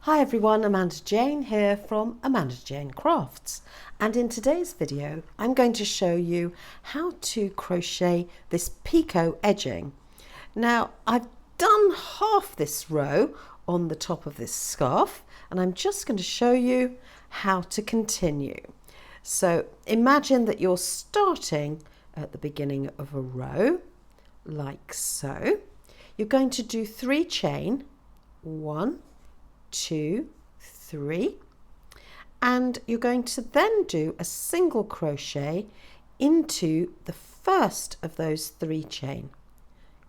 Hi everyone, Amanda Jane here from Amanda Jane Crafts, and in today's video I'm going to show you how to crochet this picot edging. Now I've done half this row on the top of this scarf and I'm just going to show you how to continue. So imagine that you're starting at the beginning of a row like so. You're going to do 3 chain, 1, 2, 3, and you're going to then do a single crochet into the first of those 3 chain,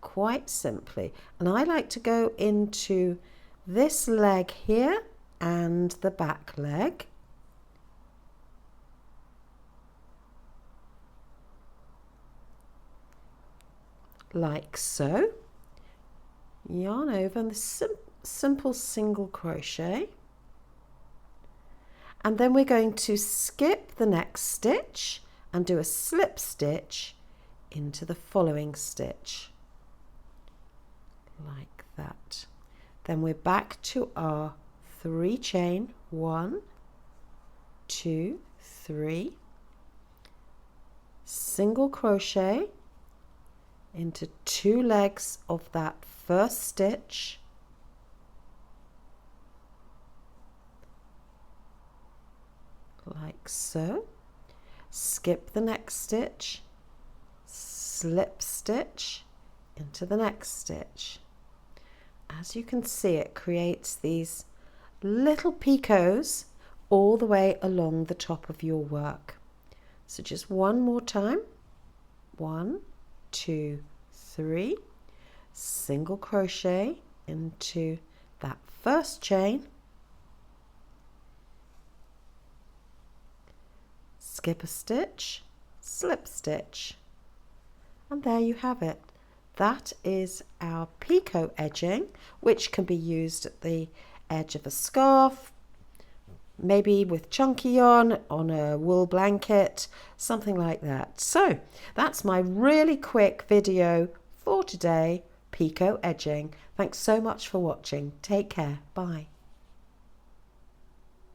quite simply. And I like to go into this leg here and the back leg, like so. Yarn over and the simple single crochet, and then we're going to skip the next stitch and do a slip stitch into the following stitch like that. Then we're back to our 3 chain, 1, 2, 3, single crochet into 2 legs of that first stitch, like so, skip the next stitch, slip stitch into the next stitch. As you can see, it creates these little picots all the way along the top of your work. So just one more time, 1, 2, 3, single crochet into that first chain, skip a stitch, slip stitch, and there you have it. That is our picot edging, which can be used at the edge of a scarf, maybe with chunky yarn on a wool blanket, something like that. So that's my really quick video for today, picot edging. Thanks so much for watching. Take care. Bye.